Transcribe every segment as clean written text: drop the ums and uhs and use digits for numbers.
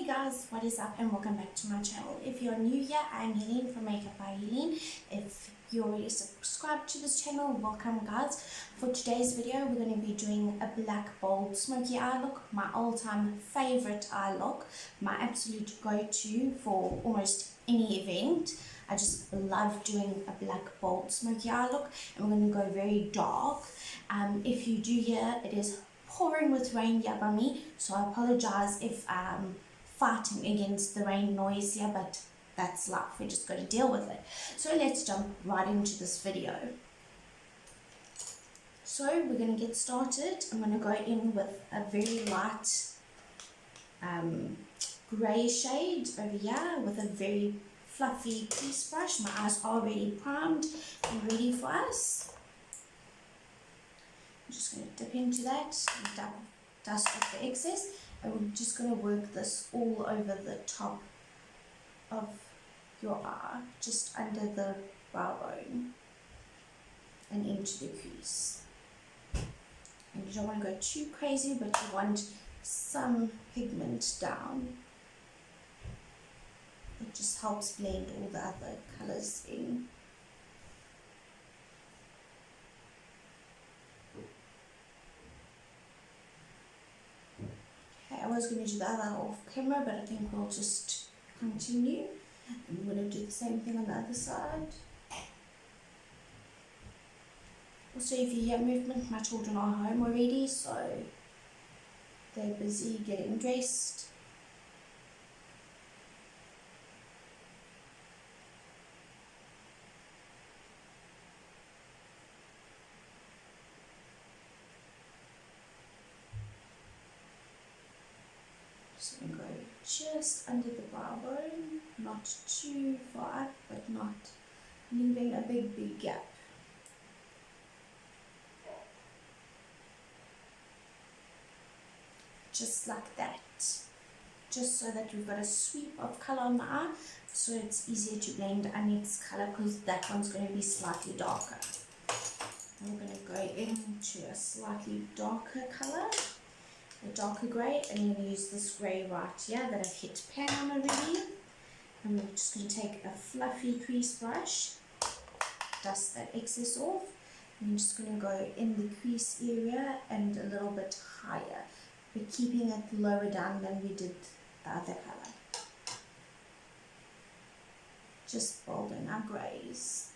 Hey guys, what is up and welcome back to my channel. If you're new here, I'm Helene from Makeup by Helene. If you're already subscribed to this channel, welcome guys. For today's video, we're going to be doing a black bold smoky eye look, my all-time favorite eye look, my absolute go-to for almost any event. I just love doing a black bold smoky eye look, and we're going to go very dark. If you do hear, it is pouring with rain here by me, so I apologize if I'm fighting against the rain noise here, but that's life, we just got to deal with it. So let's jump right into this video. So we're going to get started. I'm going to go in with a very light grey shade over here with a very fluffy crease brush. My eyes are already primed and ready for us. I'm just going to dip into that and dust off the excess, and we're just going to work this all over the top of your eye, just under the brow bone and into the crease. And you don't want to go too crazy, but you want some pigment down. It just helps blend all the other colours in. I was going to do the other off camera, but I think we'll just continue. I'm going to do the same thing on the other side. Also, if you hear movement, my children are home already, so they're busy getting dressed. So I'm going to go just under the brow bone, not too far up, but not leaving a big gap. Just like that. Just so that we've got a sweep of colour on the eye, so it's easier to blend our next colour, because that one's going to be slightly darker. I'm going to go into a slightly darker colour, a darker grey, and I'm going to use this grey right here that I've hit pan on already. I'm just going to take a fluffy crease brush, dust that excess off, and I'm just going to go in the crease area and a little bit higher, but keeping it lower down than we did the other colour. Just bolden our greys.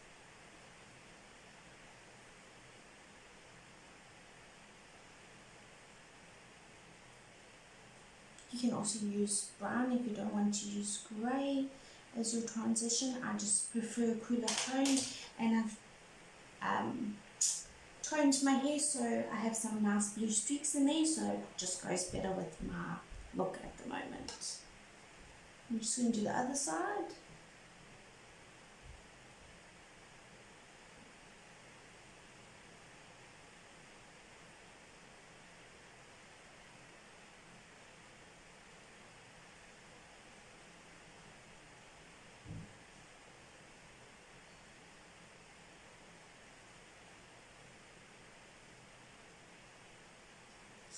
You can also use brown if you don't want to use grey as your transition. I just prefer a cooler tone, and I've toned my hair so I have some nice blue streaks in there, so it just goes better with my look at the moment. I'm just going to do the other side.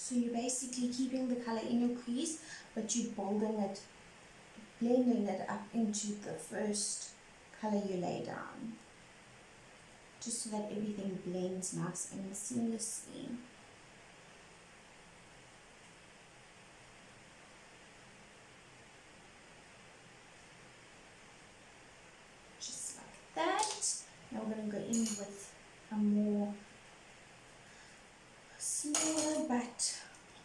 So you're basically keeping the colour in your crease, but you're blending it up into the first colour you lay down, just so that everything blends nice and seamlessly. Just like that. Now we're going to go in with a more smaller but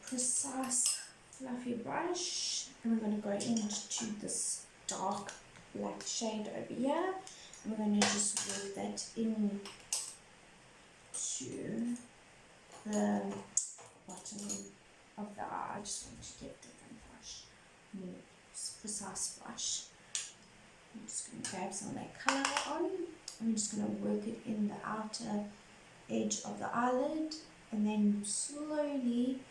precise fluffy brush, and we're going to go into this dark black shade over here, and we're going to just work that in to the bottom of the eye. I just want to get a different brush, more precise brush. I'm just going to grab some of that colour on. I'm just going to work it in the outer edge of the eyelid, and then slowly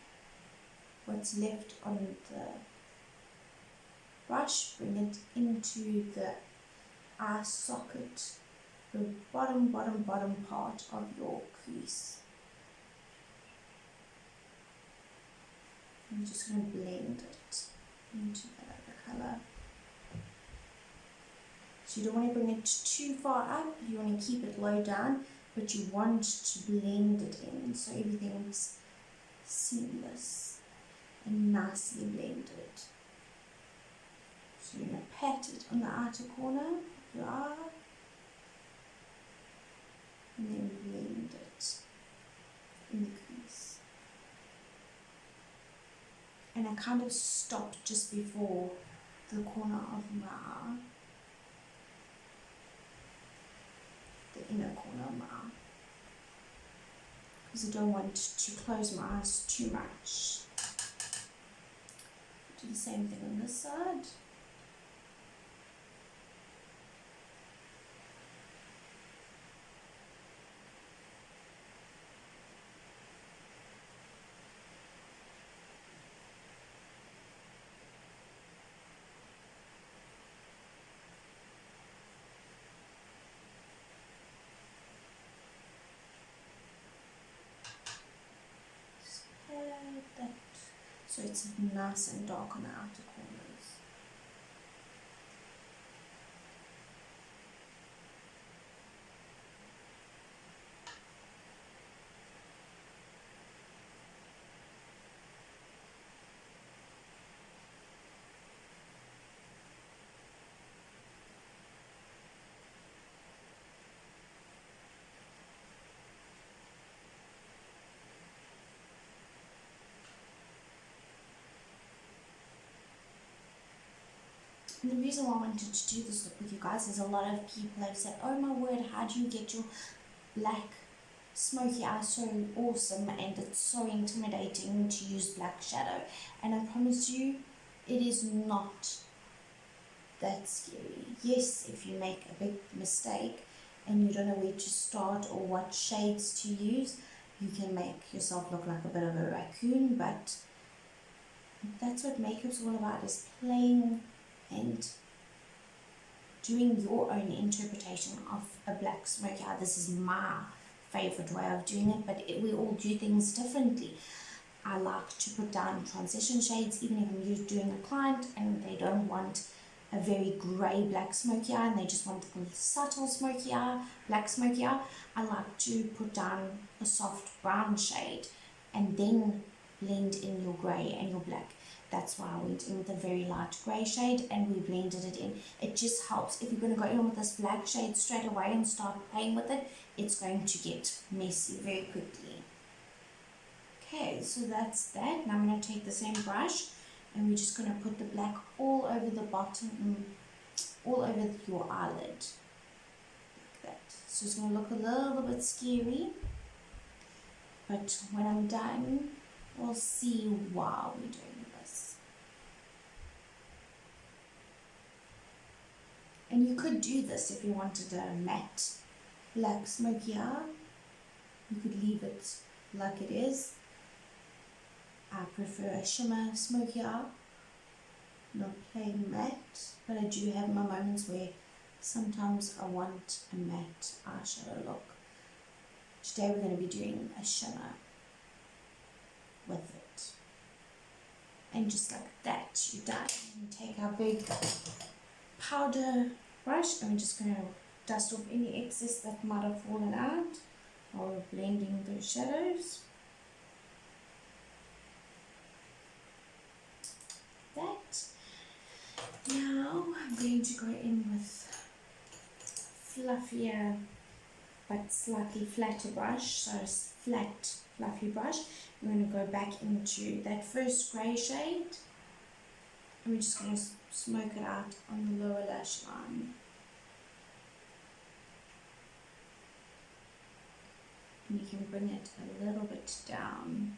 what's left on the brush, bring it into the eye socket, the bottom part of your crease. I'm just going to blend it. into that other colour. So you don't want to bring it too far up, you want to keep it low down, but you want to blend it in so everything's seamless and nicely blended. So you're going to pat it on the outer corner of your eye and then blend it in the crease. And I kind of stopped just before the corner of my eye, the inner corner of my eye, because I don't want to close my eyes too much. Do the same thing on this side. That, so it's nice and dark on the outer corners. And the reason why I wanted to do this look with you guys is a lot of people have said, oh my word, how do you get your black smoky eye so awesome, and it's so intimidating to use black shadow. And I promise you, it is not that scary. Yes, if you make a big mistake and you don't know where to start or what shades to use, you can make yourself look like a bit of a raccoon, but that's what makeup's all about, is playing and doing your own interpretation of a black smoky eye. This is my favorite way of doing it, but we all do things differently. I like to put down transition shades, even if I'm doing a client and they don't want a very grey black smoky eye and they just want a subtle smoky eye, black smoky eye. I like to put down a soft brown shade and then blend in your grey and your black. That's why I went in with a very light grey shade and we blended it in. It just helps. If you're going to go in with this black shade straight away and start playing with it, it's going to get messy very quickly. Okay, so that's that. Now I'm going to take the same brush and we're just going to put the black all over the bottom, all over your eyelid, like that. So it's going to look a little bit scary, but when I'm done, we'll see why we're doing this. And you could do this if you wanted a matte black smoky eye. You could leave it like it is. I prefer a shimmer smoky eye, not plain matte, but I do have my moments where sometimes I want a matte eyeshadow look. Today we're going to be doing a shimmer with it. And just like that, you're done. And take our big powder brush and we're just going to dust off any excess that might have fallen out while we're blending those shadows. That. Now I'm going to go in with fluffier but slightly flatter brush, so flat fluffy brush. I'm going to go back into that first grey shade and we're just going to smoke it out on the lower lash line. And you can bring it a little bit down.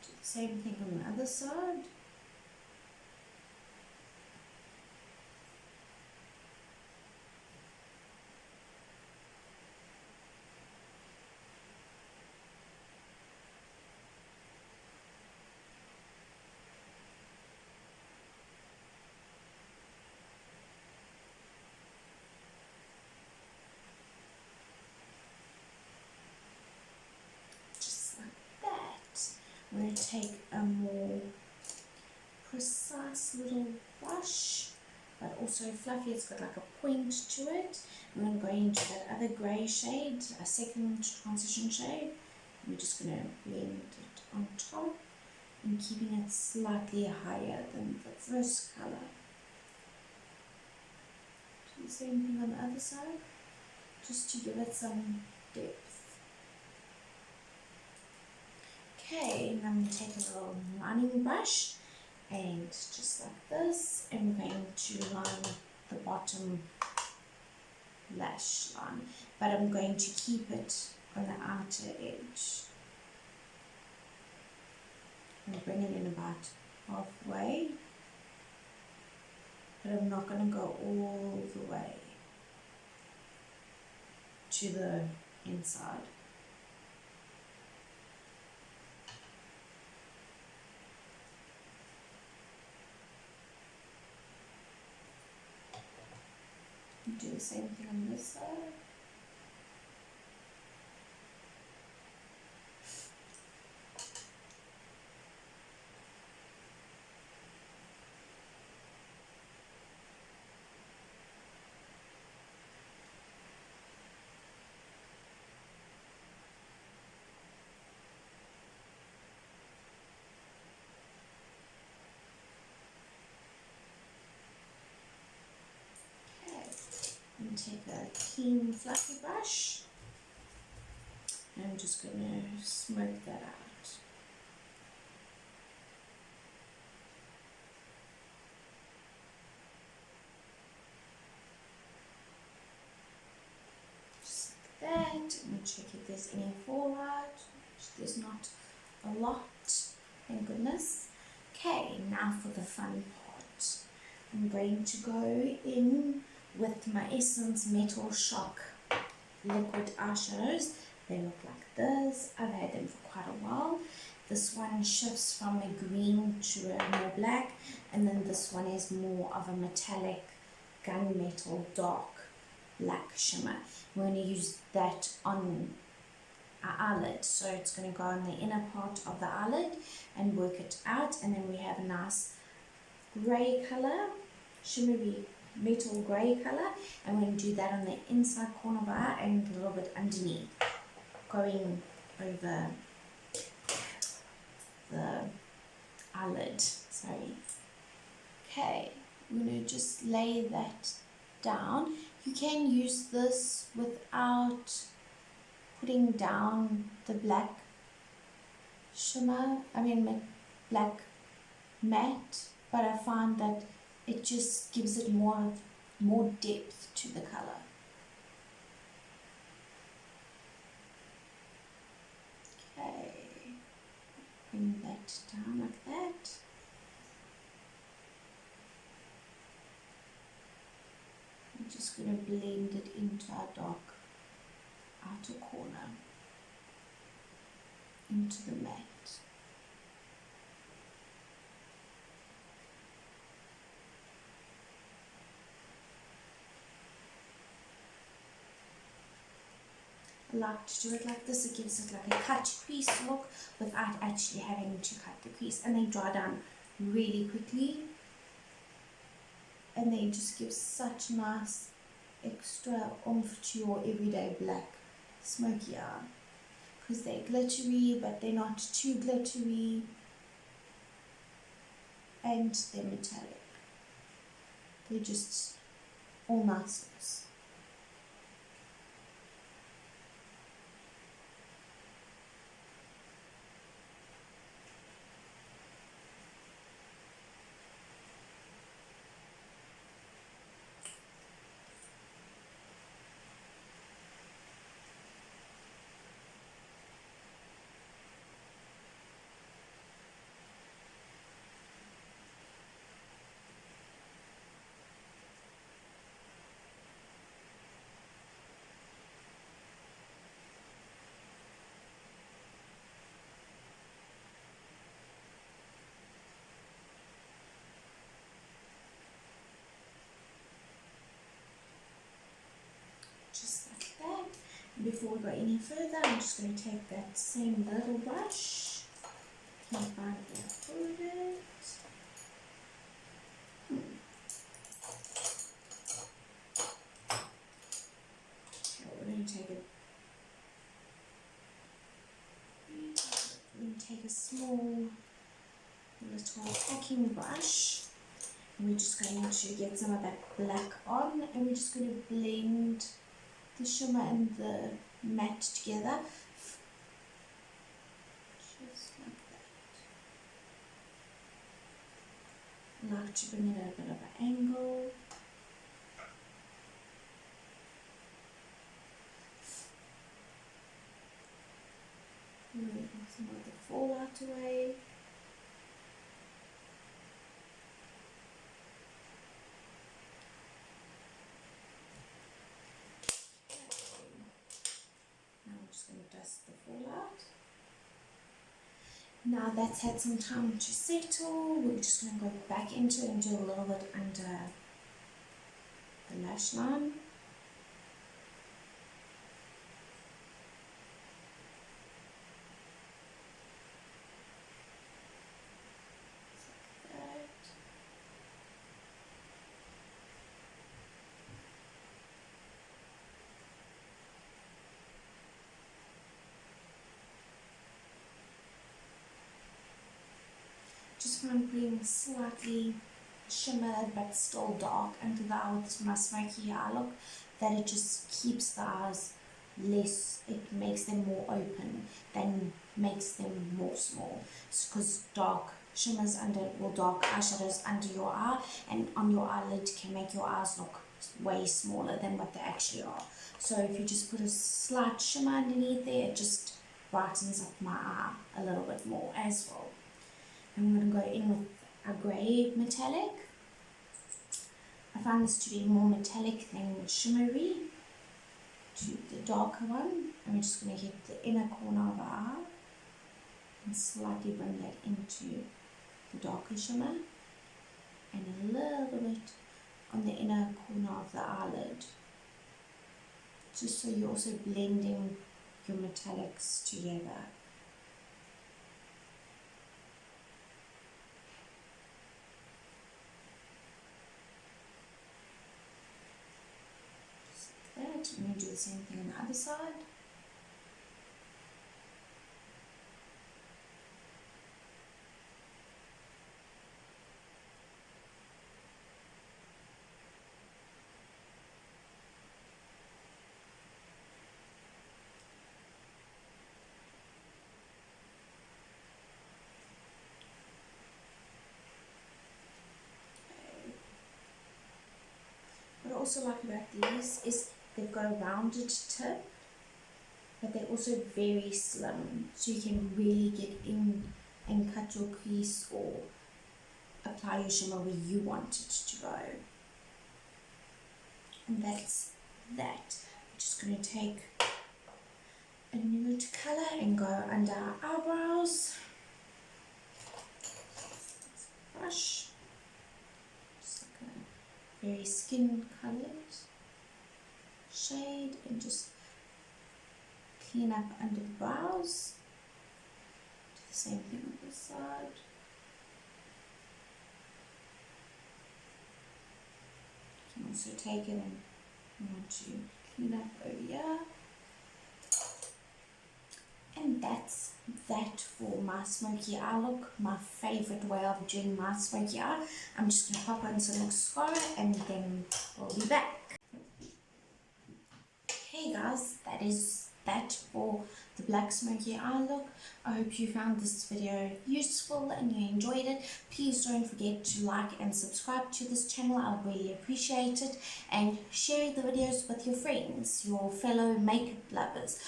Do the same thing on the other side. going to take a more precise little brush, but also fluffy. It's got like a point to it. I'm going to go into that other grey shade, a second transition shade. I'm just going to blend it on top and keeping it slightly higher than the first colour. Do the same thing on the other side, just to give it some depth. Okay, now I'm going to take a little lining brush and just like this, and we're going to line the bottom lash line, but I'm going to keep it on the outer edge and bring it in about halfway, but I'm not going to go all the way to the inside. Do the same thing on this side. And take a clean fluffy brush, and I'm just going to smoke that out. Just like that, and check if there's any fallout. There's not a lot, thank goodness. Okay, now for the fun part. I'm going to go in with my Essence Metal Shock liquid eyeshadows. They look like this. I've had them for quite a while. This one shifts from a green to a more black, and then this one is more of a metallic gunmetal dark black shimmer. We're going to use that on our eyelid, so it's going to go on the inner part of the eyelid and work it out, and then we have a nice grey colour, shimmery metal grey colour, and we're going to do that on the inside corner of our eye and a little bit underneath, going over the eyelid. Sorry. Okay, I'm going to just lay that down. You can use this without putting down the black shimmer, black matte, but I find that it just gives it more depth to the color. Okay, bring that down like that. I'm just going to blend it into our dark outer corner, into the matte. I like to do it like this. It gives it like a cut crease look without actually having to cut the crease, and they dry down really quickly, and they just give such nice extra oomph to your everyday black smoky eye, because they're glittery but they're not too glittery, and they're metallic. They're just all niceness. Just like that. Before we go any further, I'm just going to take that same little brush Find where I put it. We're going to take it. We're going to take a small little packing brush, and we're just going to get some of that black on, and we're just going to blend the shimmer and the matte together, just like that. I like to bring it at a bit of an angle. Moving some of the fallout away. Now I'm just going to dust the fallout. Now that's had some time to settle, we're just going to go back into it and do a little bit under the lash line. Just find putting slightly shimmered but still dark under the eye with my smoky eye look, that it just keeps the eyes less, it makes them more open than makes them more small. It's because dark shimmers under, well, dark eyeshadows under your eye and on your eyelid can make your eyes look way smaller than what they actually are. So if you just put a slight shimmer underneath there, it just brightens up my eye a little bit more as well. I'm going to go in with a grey metallic. I find this to be more metallic than shimmery to the darker one. And we're just going to hit the inner corner of our eye and slightly bring that into the darker shimmer, and a little bit on the inner corner of the eyelid, just so you're also blending your metallics together. I'm going to do the same thing on the other side. What I also like about these is they've got a rounded tip, but they're also very slim, so you can really get in and cut your crease or apply your shimmer where you want it to go. And that's that. I'm just going to take a nude colour and go under our eyebrows. Brush, just like a very skin coloured shade, and just clean up under the brows. Do the same thing on this side. You can also take it and you want to clean up over here. And that's that for my smoky eye look, my favourite way of doing my smoky eye. I'm just going to pop on some mascara and then we'll be back. Okay guys, that is that for the black smoky eye look. I hope you found this video useful and you enjoyed it. Please don't forget to like and subscribe to this channel. I really appreciate it, and share the videos with your friends, your fellow makeup lovers.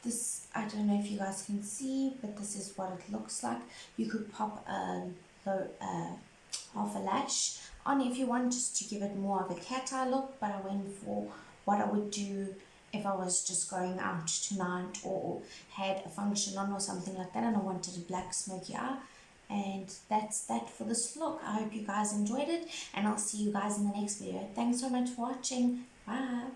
This, I don't know if you guys can see, but this is what it looks like. You could pop half a lash on if you want, just to give it more of a cat eye look, but I went for what I would do if I was just going out tonight or had a function on or something like that and I wanted a black smoky eye. And that's that for this look. I hope you guys enjoyed it, and I'll see you guys in the next video. Thanks so much for watching. Bye.